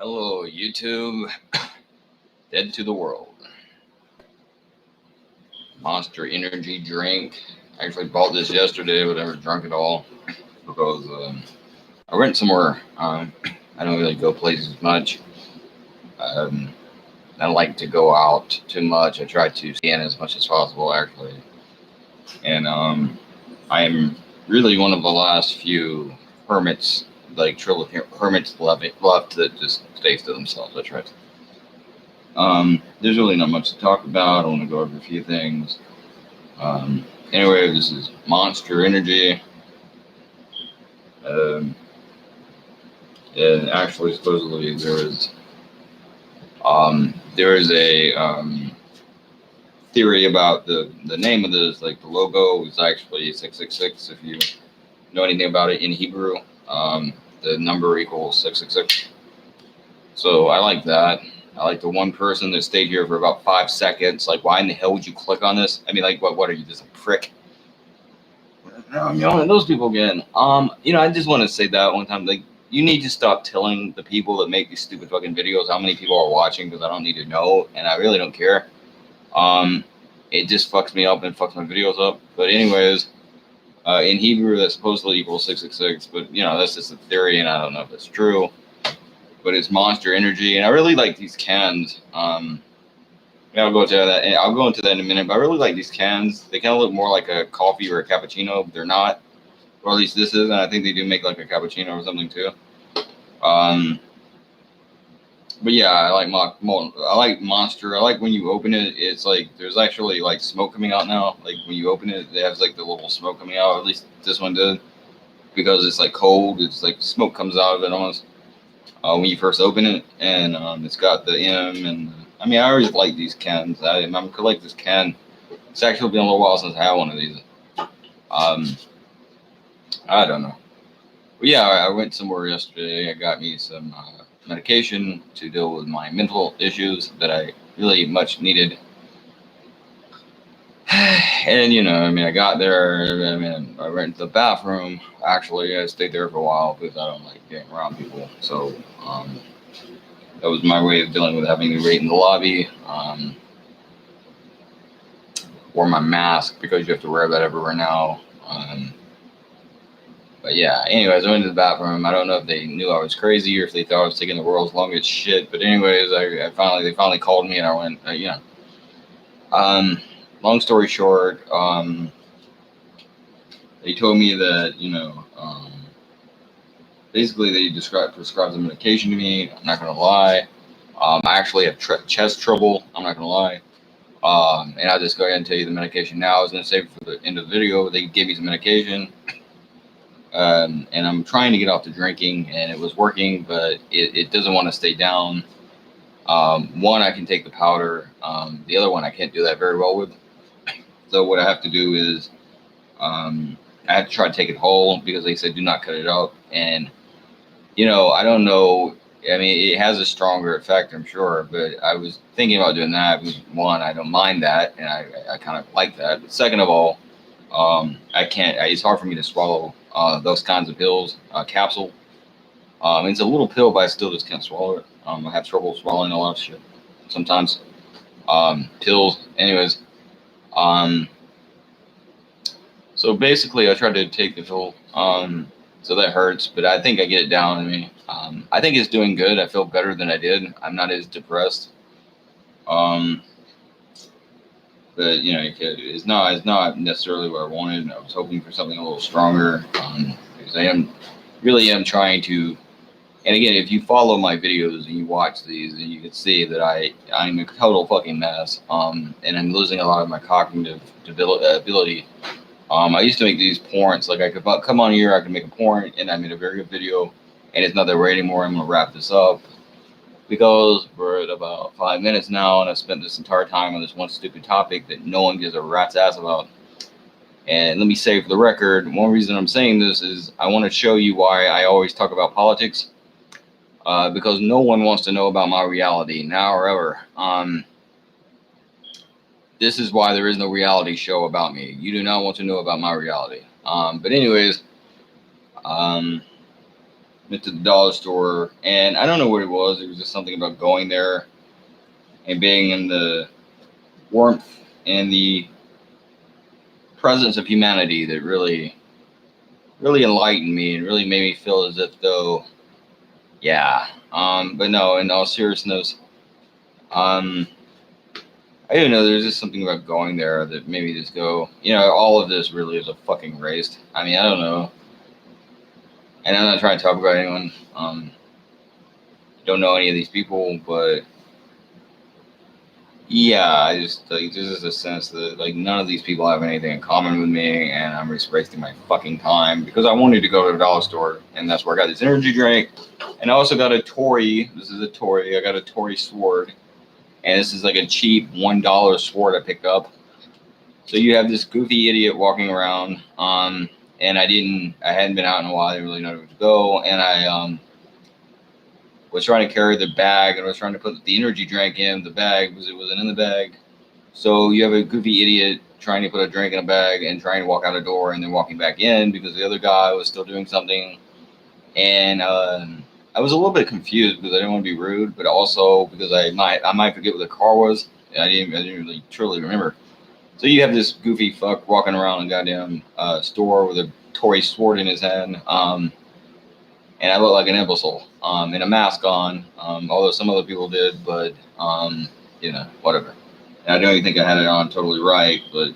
Hello, YouTube. Dead to the world. Monster Energy drink. I actually bought this yesterday, but I never drunk it all because I went somewhere. I don't really go places much. Um, I don't like to go out too much. I try to stay in as much as possible, actually. And I am really one of the last few hermits, like trill hermits left that just stays to themselves. I try to. There's really not much to talk about. I want to go over a few things. Anyway, this is Monster Energy. Um, and actually, supposedly there is a theory about the name of this. Like the logo is actually 666. If you know anything about it in Hebrew, the number equals 666. So I like that. I like the one person that stayed here for about 5 seconds. Like, why in the hell would you click on this? I mean, like, what are you, just a prick? I'm yelling at those people again. I just want to say that one time, like, you need to stop telling the people that make these stupid fucking videos how many people are watching, because I don't need to know, and I really don't care. It just fucks me up and fucks my videos up. But anyways, in Hebrew, that supposedly equals 666, but, that's just a theory, and I don't know if it's true. But it's Monster Energy, and I really like these cans. I'll go into that. I'll go into that in a minute. But I really like these cans. They kind of look more like a coffee or a cappuccino. But they're not, or at least this is. And I think they do make like a cappuccino or something too. But yeah, I like Monster. I like when you open it. It's like there's actually like smoke coming out now. Like when you open it, it has like the little smoke coming out. At least this one did, because it's like cold. It's like smoke comes out of it almost. When you first open it, and it's got the M, and I mean, I always like these cans. I'm collect this can. It's actually been a little while since I had one of these. I don't know. But yeah, I went somewhere yesterday. I got me some medication to deal with my mental issues that I really much needed. And I got there. I went to the bathroom. Actually, I stayed there for a while because I don't like getting around people. So that was my way of dealing with having to wait in the lobby. Wore my mask because you have to wear that everywhere now. But yeah, anyways, I went to the bathroom. I don't know if they knew I was crazy or if they thought I was taking the world's longest shit. But anyways, they finally called me, and I went. Long story short, they told me that basically they prescribed some medication to me. I'm not gonna lie. I actually have chest trouble. I'm not gonna lie. And I'll just go ahead and tell you the medication now. I was gonna save it for the end of the video. They gave me some medication. And I'm trying to get off the drinking, and it was working, but it doesn't want to stay down. One, I can take the powder. The other one, I can't do that very well with. So what I have to do is I have to try to take it whole, because they said do not cut it up. And, I don't know. I mean, it has a stronger effect, I'm sure, but I was thinking about doing that because, one, I don't mind that, and I kind of like that. But second of all, I can't. It's hard for me to swallow those kinds of pills, capsule. It's a little pill, but I still just can't swallow it. I have trouble swallowing a lot of shit sometimes. Pills, anyways. So basically, I tried to take the pill. So that hurts, but I think I get it down in me. I think it's doing good. I feel better than I did. I'm not as depressed. But it's not necessarily what I wanted. I was hoping for something a little stronger, because I am trying to. And again, if you follow my videos and you watch these, then you can see that I'm a total fucking mess. And I'm losing a lot of my cognitive ability. I used to make these porns. Like, I could come on here, I could make a porn, and I made a very good video, and it's not that way anymore. I'm gonna wrap this up, because we're at about 5 minutes now, and I've spent this entire time on this one stupid topic that no one gives a rat's ass about. And let me say for the record, one reason I'm saying this is I want to show you why I always talk about politics, because no one wants to know about my reality now or ever. This is why there is no reality show about me. You do not want to know about my reality. But anyways, went to the dollar store, and I don't know what it was. It was just something about going there and being in the warmth and the presence of humanity that really, really enlightened me and really made me feel as if though, yeah. But no, in all seriousness, I don't know. There's just something about going there that made me just go, all of this really is a fucking waste. I mean, I don't know. And I'm not trying to talk about anyone. Don't know any of these people, but yeah, I just like there's just a sense that like none of these people have anything in common with me, and I'm just wasting my fucking time because I wanted to go to the dollar store, and that's where I got this energy drink, and I also got a Tory. This is a Tory. I got a Tory sword, and this is like a cheap $1 sword I picked up. So you have this goofy idiot walking around, and I hadn't been out in a while. I didn't really know where to go, and I was trying to carry the bag, and I was trying to put the energy drink in the bag because it wasn't in the bag. So you have a goofy idiot trying to put a drink in a bag and trying to walk out a door and then walking back in because the other guy was still doing something. And I was a little bit confused because I didn't want to be rude, but also because I might forget what the car was. I didn't really truly remember. So you have this goofy fuck walking around a goddamn store with a Tory sword in his hand. And I look like an imbecile, and a mask on, although some other people did, but, whatever. And I don't even think I had it on totally right, but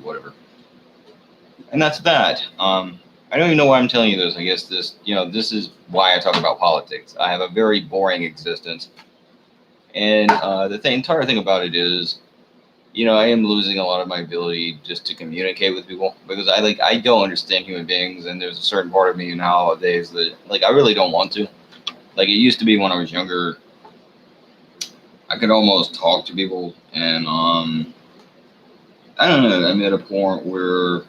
whatever. And that's that. I don't even know why I'm telling you this. I guess this is why I talk about politics. I have a very boring existence. And the entire thing about it is, I am losing a lot of my ability just to communicate with people because I don't understand human beings, and there's a certain part of me nowadays that I really don't want to. Like it used to be when I was younger, I could almost talk to people, and I don't know. I'm at a point where,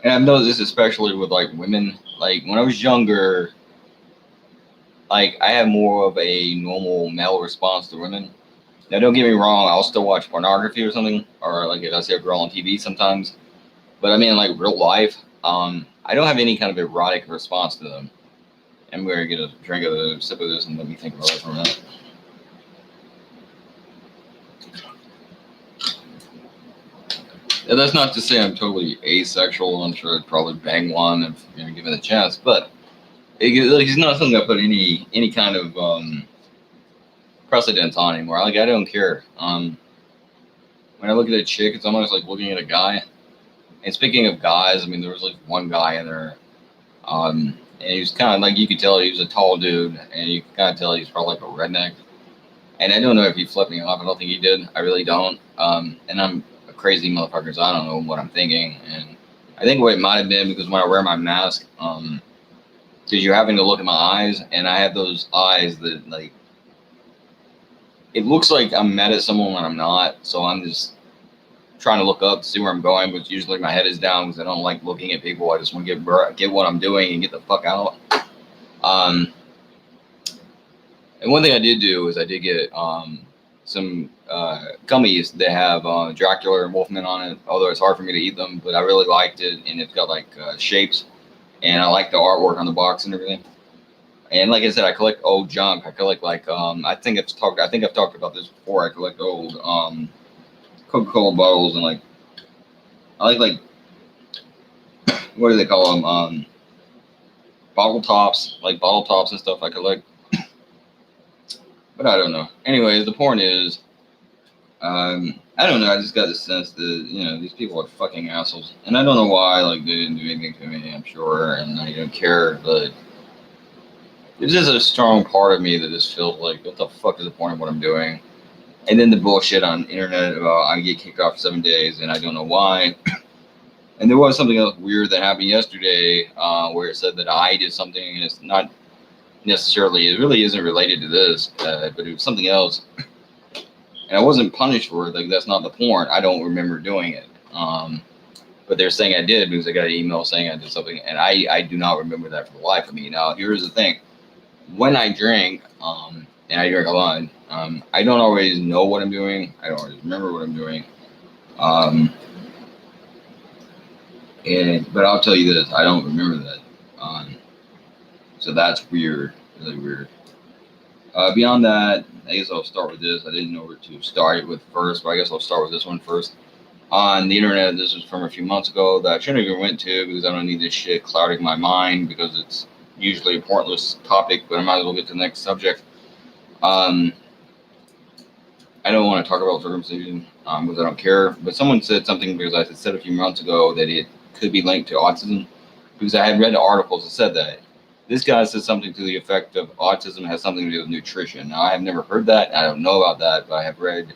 and I've noticed this especially with women. Like when I was younger, I have more of a normal male response to women. Now, don't get me wrong, I'll still watch pornography or something, or if I see a girl on TV sometimes. But I mean, real life, I don't have any kind of erotic response to them. I'm going to get a drink of a sip of this and let me think about it for a minute. Now, that's not to say I'm totally asexual. I'm sure I'd probably bang one if given a chance, but it's not something I put any kind of precedence on anymore. I don't care. When I look at a chick, it's almost like looking at a guy. And speaking of guys, I mean, there was one guy in there, and he was kind of you could tell he was a tall dude, and you could kind of tell he's probably a redneck. And I don't know if he flipped me off. I don't think he did. I really don't. And I'm a crazy motherfucker, so I don't know what I'm thinking. And I think what it might have been because when I wear my mask, because you're having to look at my eyes, and I have those eyes that it looks like I'm mad at someone when I'm not. So I'm just trying to look up to see where I'm going, but usually my head is down because I don't like looking at people. I just want to get what I'm doing and get the fuck out. And one thing I did do is I did get some gummies that have Dracula and Wolfman on it, although it's hard for me to eat them, but I really liked it, and it's got shapes, and I like the artwork on the box and everything. And like I said, I collect old junk. I collect I think I've talked about this before. I collect old Coca-Cola bottles, and I like what do they call them? Bottle tops, bottle tops and stuff I collect. But I don't know. Anyways, the point is, I don't know. I just got the sense that these people are fucking assholes, and I don't know why. They didn't do anything to me. I'm sure, and I don't care. But there's just a strong part of me that just feels like, what the fuck is the point of what I'm doing? And then the bullshit on internet about I get kicked off for 7 days, and I don't know why. And there was something else weird that happened yesterday, where it said that I did something, and it's not necessarily, it really isn't related to this, but it was something else. And I wasn't punished for it. That's not the point. I don't remember doing it. But they're saying I did because I got an email saying I did something, and I do not remember that for the life of me. Now, here's the thing. When I drink, and I drink a lot, I don't always know what I'm doing. I don't always remember what I'm doing. But I'll tell you this, I don't remember that. So that's weird, really weird. Beyond that, I guess I'll start with this. I didn't know where to start it with first, but I guess I'll start with this one first. On the internet, this was from a few months ago that I shouldn't even went to because I don't need this shit clouding my mind because it's usually a pointless topic, but I might as well get to the next subject. I don't want to talk about circumcision because I don't care, but someone said something because I said a few months ago that it could be linked to autism because I had read articles that said that. This guy said something to the effect of autism has something to do with nutrition. Now, I have never heard that. I don't know about that, but I have read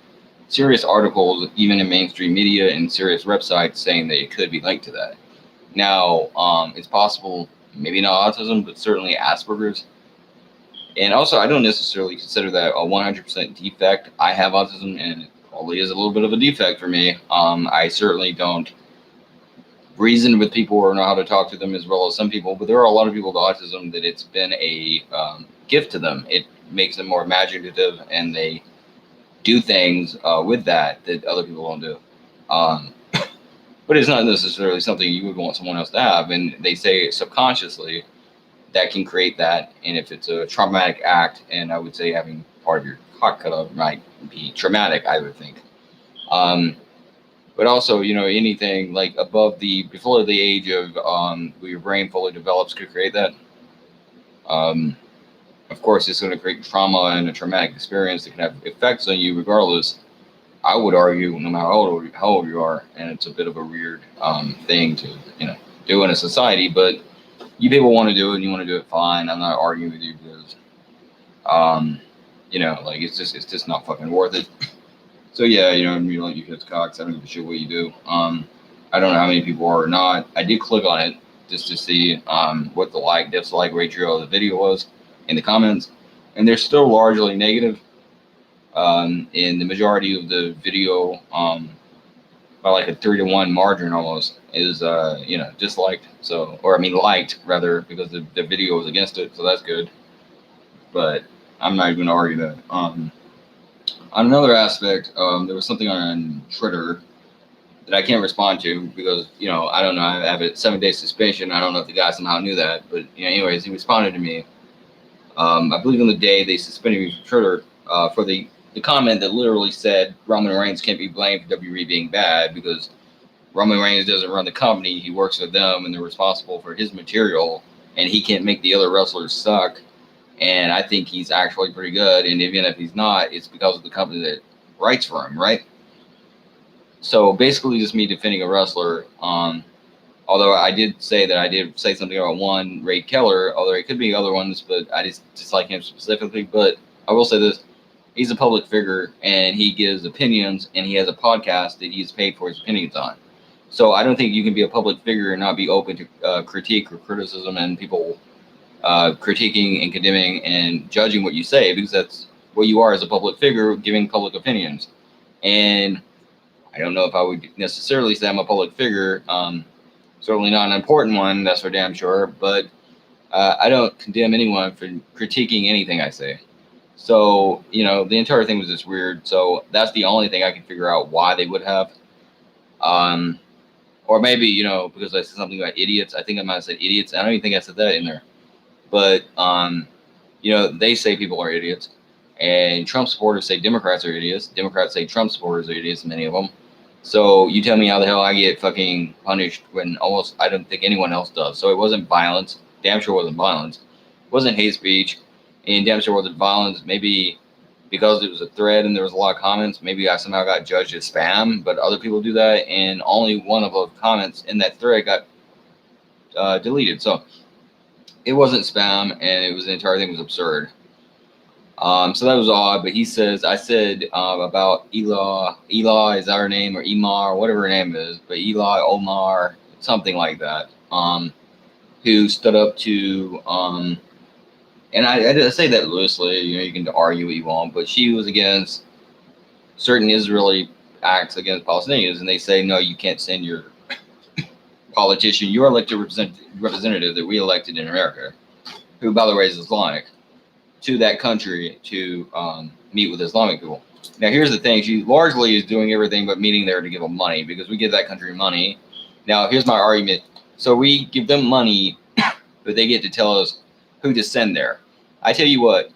serious articles, even in mainstream media and serious websites, saying that it could be linked to that. Now, it's possible, maybe not autism, but certainly Asperger's. And also, I don't necessarily consider that a 100% defect. I have autism, and it probably is a little bit of a defect for me. I certainly don't reason with people or know how to talk to them as well as some people, but there are a lot of people with autism that it's been a gift to them. It makes them more imaginative, and they do things with that other people don't do. But it's not necessarily something you would want someone else to have, and they say subconsciously that can create that. And if it's a traumatic act, and I would say having part of your cock cut off might be traumatic, I would think. But also, anything like before the age of where your brain fully develops could create that. Of course, it's going to create trauma and a traumatic experience that can have effects on you regardless. I would argue, no matter how old you are, and it's a bit of a weird thing to do in a society, but you people want to do it and you want to do it fine. I'm not arguing with you because it's just not fucking worth it. So yeah, you don't use cocks. I don't give a shit what you do. I don't know how many people are or not. I did click on it just to see what the dislike ratio of the video was in the comments, and they're still largely negative. In the majority of the video, by like a 3-to-1 margin almost, is disliked. Liked rather, because the video was against it, so that's good. But I'm not even gonna argue that. On another aspect, there was something on Twitter that I can't respond to because, I don't know, I have a 7-day suspension. I don't know if the guy somehow knew that, but anyways, he responded to me. I believe on the day they suspended me from Twitter for the comment that literally said Roman Reigns can't be blamed for WWE being bad because Roman Reigns doesn't run the company. He works with them and they're responsible for his material, and he can't make the other wrestlers suck. And I think he's actually pretty good. And even if he's not, it's because of the company that writes for him, right? So basically just me defending a wrestler. Although I did say something about one, Ray Keller, although it could be other ones, but I just dislike him specifically. But I will say this. He's a public figure, and he gives opinions, and he has a podcast that he's paid for his opinions on. So I don't think you can be a public figure and not be open to critique or criticism and people critiquing and condemning and judging what you say, because that's what you are as a public figure, giving public opinions. And I don't know if I would necessarily say I'm a public figure. Certainly not an important one, that's for damn sure. But I don't condemn anyone for critiquing anything I say. So, the entire thing was just weird. So that's the only thing I can figure out why they would have. Or maybe, because I said something about idiots. I think I might have said idiots. I don't even think I said that in there. But, they say people are idiots. And Trump supporters say Democrats are idiots. Democrats say Trump supporters are idiots, many of them. So you tell me how the hell I get fucking punished when almost I don't think anyone else does. So it wasn't violence. Damn sure wasn't violence. It wasn't hate speech. And damn sure wasn't violence. Maybe because it was a thread and there was a lot of comments, maybe I somehow got judged as spam, but other people do that. And only one of those comments in that thread got deleted. So it wasn't spam, and the entire thing was absurd. So that was odd, but I said about Eli is our name, or Emar, or whatever her name is, but Eli, Omar, something like that, who stood up to, and I say that loosely, you can argue what you want, but she was against certain Israeli acts against Palestinians, and they say, no, you can't send your politician, your elected representative that we elected in America, who, by the way, is Islamic, to that country to meet with Islamic people. Now, here's the thing. She largely is doing everything but meeting there to give them money, because we give that country money. Now, here's my argument. So we give them money, but they get to tell us who to send there. I tell you what,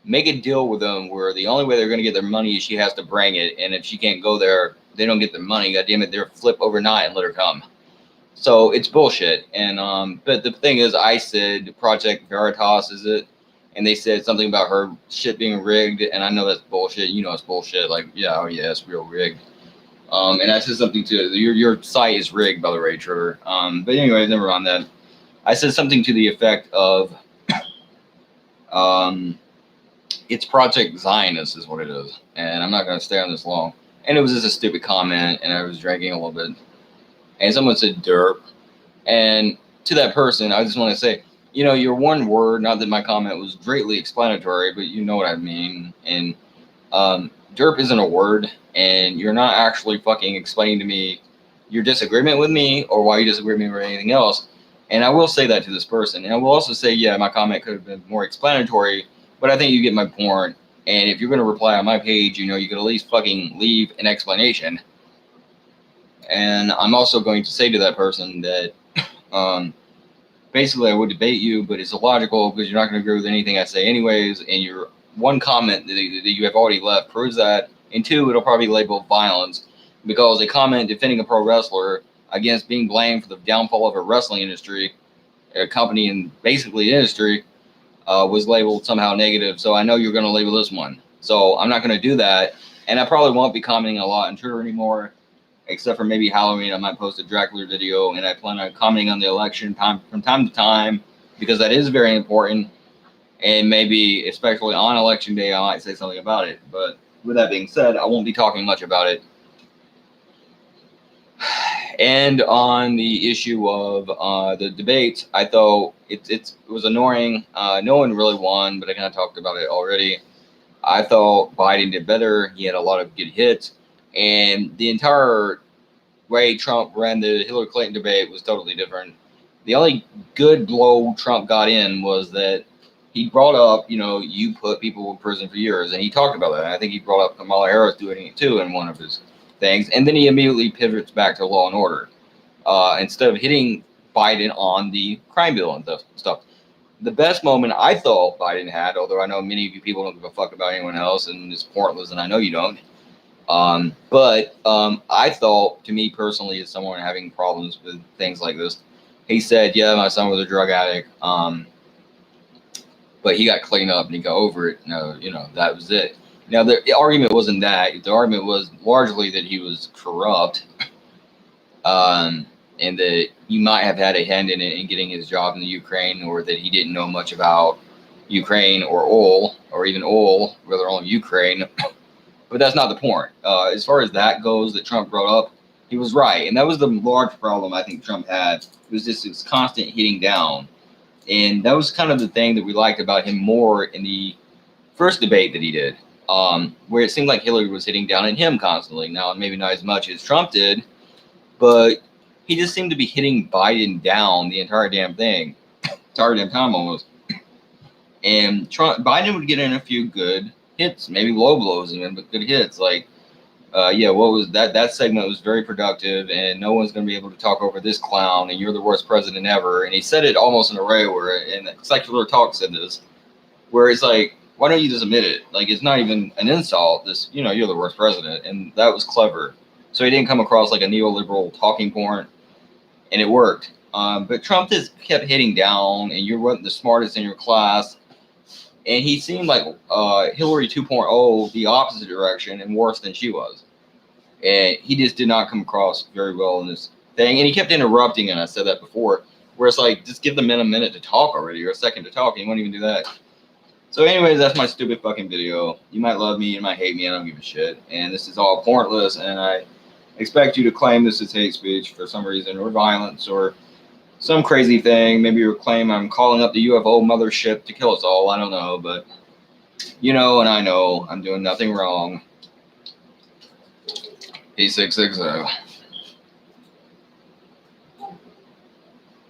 make a deal with them where the only way they're going to get their money is she has to bring it, and if she can't go there, they don't get their money. God damn it, they're flip overnight and let her come. So it's bullshit. And but the thing is, I said Project Veritas is it, and they said something about her shit being rigged, and I know that's bullshit. You know it's bullshit. Like, yeah, oh yeah, it's real rigged. And I said something to your site is rigged, by the way, Trevor. But anyway, never mind that. I said something to the effect of, it's Project Zionist is what it is, and I'm not going to stay on this long. And it was just a stupid comment, and I was drinking a little bit, and someone said derp, and to that person, I just want to say, you know, your one word, not that my comment was greatly explanatory, but you know what I mean, and derp isn't a word, and you're not actually fucking explaining to me your disagreement with me or why you disagree with me or anything else. And I will say that to this person. And I will also say, yeah, my comment could have been more explanatory, but I think you get my point. And if you're going to reply on my page, you know, you could at least fucking leave an explanation. And I'm also going to say to that person that basically I would debate you, but it's illogical because you're not going to agree with anything I say anyways. And your one comment that you have already left proves that. And two, it'll probably label violence because a comment defending a pro wrestler against being blamed for the downfall of a wrestling industry, a company and basically industry, was labeled somehow negative. So I know you're going to label this one. So I'm not going to do that. And I probably won't be commenting a lot on Twitter anymore, except for maybe Halloween. I might post a Dracula video, and I plan on commenting on the election from time to time because that is very important. And maybe, especially on election day, I might say something about it. But with that being said, I won't be talking much about it. And on the issue of the debates, I thought it was annoying. No one really won, but I kind of talked about it already. I thought Biden did better. He had a lot of good hits. And the entire way Trump ran the Hillary Clinton debate was totally different. The only good blow Trump got in was that he brought up, you know, you put people in prison for years. And he talked about that. I think he brought up Kamala Harris doing it too in one of his things, and then he immediately pivots back to law and order instead of hitting Biden on the crime bill and stuff. The best moment I thought Biden had, although I know many of you people don't give a fuck about anyone else and it's pointless, and I know you don't, but I thought, to me personally, as someone having problems with things like this, he said, yeah, my son was a drug addict, but he got cleaned up and he got over it. No, you know, that was it. Now, the argument wasn't that. The argument was largely that he was corrupt, and that he might have had a hand in it in getting his job in the Ukraine, or that he didn't know much about Ukraine or oil, or even oil, whether on Ukraine. But that's not the point. As far as that goes, that Trump brought up, he was right. And that was the large problem I think Trump had. It was just this constant hitting down. And that was kind of the thing that we liked about him more in the first debate that he did. Where it seemed like Hillary was hitting down at him constantly. Now, maybe not as much as Trump did, but he just seemed to be hitting Biden down the entire damn thing, entire damn time almost. And Biden would get in a few good hits, maybe low blows even, but good hits. Like, yeah, what was that? That segment was very productive, and no one's going to be able to talk over this clown, and you're the worst president ever. And he said it almost in a way where, and Secular Talk said this, where it's like, why don't you just admit it? Like, it's not even an insult. This, you know, you're the worst president. And that was clever. So he didn't come across like a neoliberal talking point, and it worked. But Trump just kept hitting down, and you weren't the smartest in your class. And he seemed like Hillary 2.0, the opposite direction, and worse than she was. And he just did not come across very well in this thing. And he kept interrupting, and I said that before, where it's like, just give the men a minute to talk already, or a second to talk, and he won't even do that. So anyways, that's my stupid fucking video. You might love me, you might hate me, I don't give a shit. And this is all pointless, and I expect you to claim this as hate speech for some reason, or violence, or some crazy thing. Maybe you claim I'm calling up the UFO mothership to kill us all. I don't know, but you know, and I know I'm doing nothing wrong. P660.